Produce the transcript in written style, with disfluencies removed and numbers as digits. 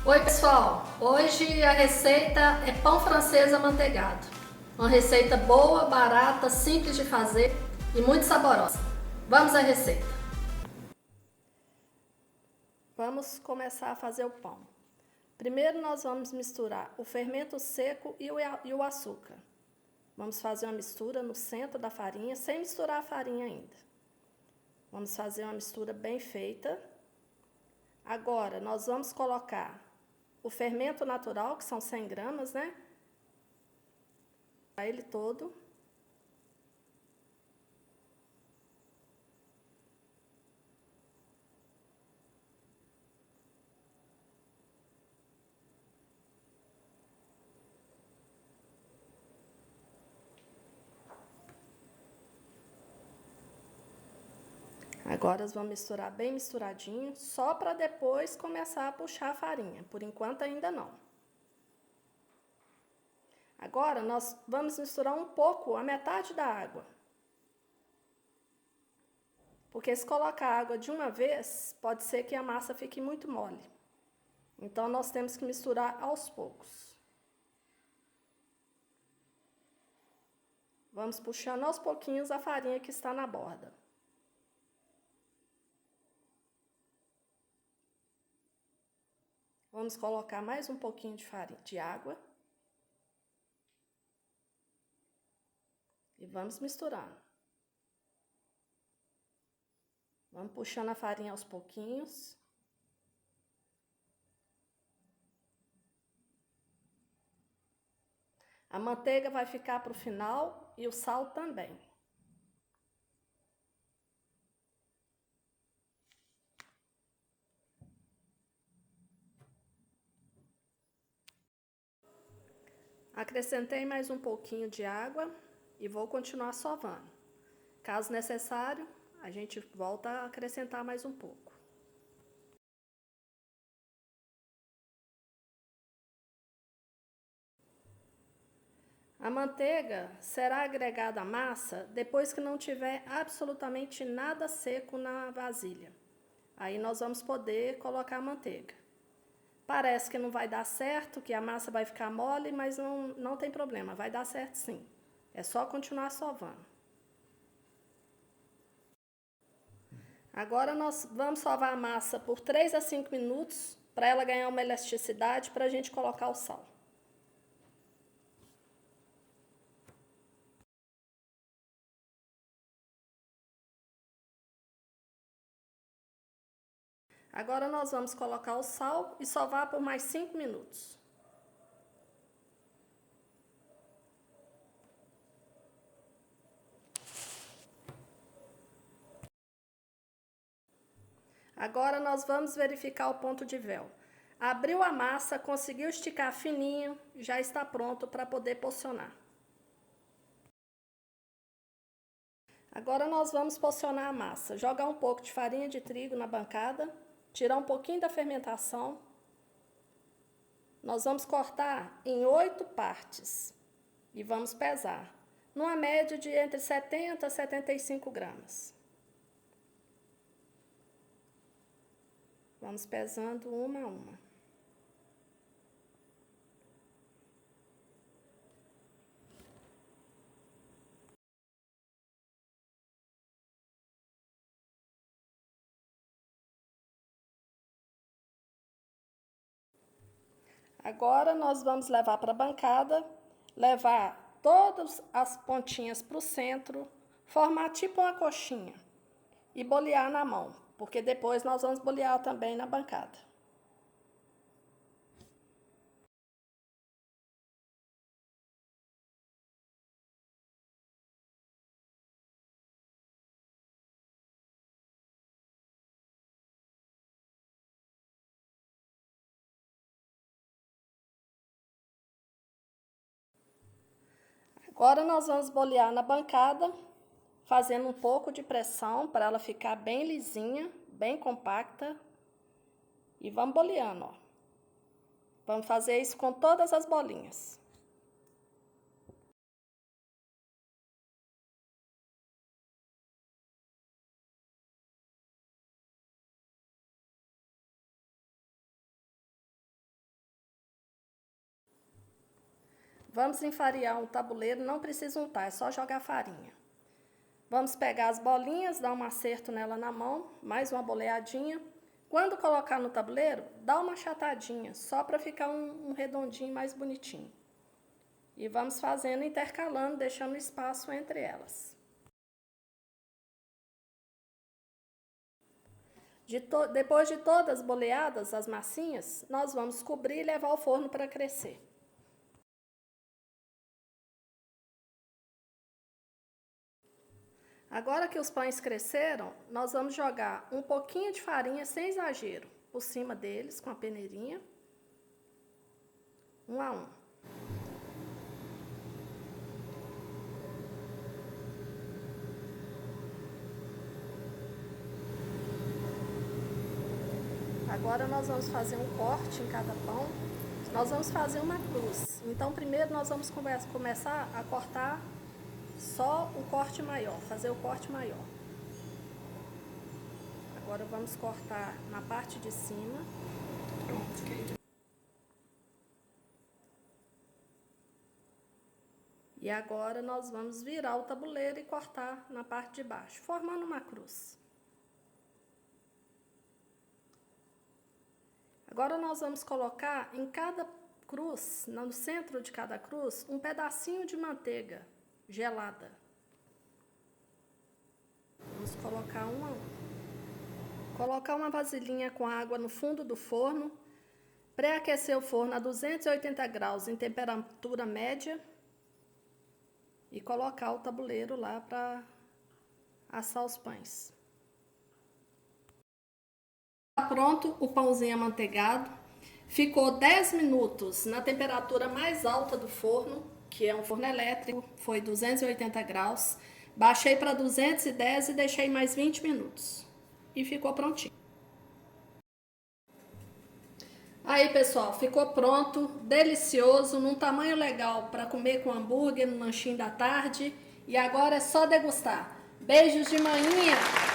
Oi pessoal, hoje a receita é pão francês amanteigado. Uma receita boa, barata, simples de fazer e muito saborosa. Vamos à receita. Vamos começar a fazer o pão. Primeiro nós vamos misturar o fermento seco e o açúcar. Vamos fazer uma mistura no centro da farinha, sem misturar a farinha ainda. Vamos fazer uma mistura bem feita. Agora nós vamos colocar o fermento natural, que são 100 gramas, né? Ele todo. Agora nós vamos misturar bem misturadinho, só para depois começar a puxar a farinha. Por enquanto ainda não. Agora nós vamos misturar um pouco, a metade da água. Porque se colocar água de uma vez, pode ser que a massa fique muito mole. Então nós temos que misturar aos poucos. Vamos puxando aos pouquinhos a farinha que está na borda. Vamos colocar mais um pouquinho de farinha, de água. E vamos misturando. Vamos puxando a farinha aos pouquinhos. A manteiga vai ficar para o final e o sal também. Acrescentei mais um pouquinho de água e vou continuar sovando. Caso necessário, a gente volta a acrescentar mais um pouco. A manteiga será agregada à massa depois que não tiver absolutamente nada seco na vasilha. Aí nós vamos poder colocar a manteiga. Parece que não vai dar certo, que a massa vai ficar mole, mas não tem problema, vai dar certo sim. É só continuar sovando. Agora nós vamos sovar a massa por 3 a 5 minutos para ela ganhar uma elasticidade para a gente colocar o sal. Agora nós vamos colocar o sal e sovar por mais 5 minutos. Agora nós vamos verificar o ponto de véu. Abriu a massa, conseguiu esticar fininho, já está pronto para poder porcionar. Agora nós vamos porcionar a massa. Jogar um pouco de farinha de trigo na bancada, tirar um pouquinho da fermentação. Nós vamos cortar em 8 partes e vamos pesar, numa média de entre 70 a 75 gramas. Vamos pesando uma a uma. Agora nós vamos levar para a bancada, levar todas as pontinhas para o centro, formar tipo uma coxinha e bolear na mão, porque depois nós vamos bolear também na bancada. Agora nós vamos bolear na bancada, fazendo um pouco de pressão para ela ficar bem lisinha, bem compacta. E vamos boleando, ó. Vamos fazer isso com todas as bolinhas. Vamos enfarinhar um tabuleiro, não precisa untar, é só jogar farinha. Vamos pegar as bolinhas, dar um acerto nela na mão, mais uma boleadinha. Quando colocar no tabuleiro, dá uma achatadinha, só para ficar um redondinho mais bonitinho. E vamos fazendo, intercalando, deixando espaço entre elas. Depois de todas boleadas, as massinhas, nós vamos cobrir e levar ao forno para crescer. Agora que os pães cresceram, nós vamos jogar um pouquinho de farinha, sem exagero, por cima deles, com a peneirinha, um a um. Agora nós vamos fazer um corte em cada pão. Nós vamos fazer uma cruz. Então, primeiro nós vamos começar a cortar só o corte maior, fazer o corte maior. Agora vamos cortar na parte de cima. E agora nós vamos virar o tabuleiro e cortar na parte de baixo, formando uma cruz. Agora nós vamos colocar em cada cruz, no centro de cada cruz, um pedacinho de manteiga gelada. Vamos colocar um a um. Colocar uma vasilhinha com água no fundo do forno. Pré-aquecer o forno a 280 graus em temperatura média. E colocar o tabuleiro lá para assar os pães. Tá pronto o pãozinho amanteigado. Ficou 10 minutos na temperatura mais alta do forno, que é um forno elétrico, foi 280 graus. Baixei para 210 e deixei mais 20 minutos. E ficou prontinho. Aí, pessoal, ficou pronto, delicioso, num tamanho legal para comer com hambúrguer no lanchinho da tarde. E agora é só degustar. Beijos de manhinha!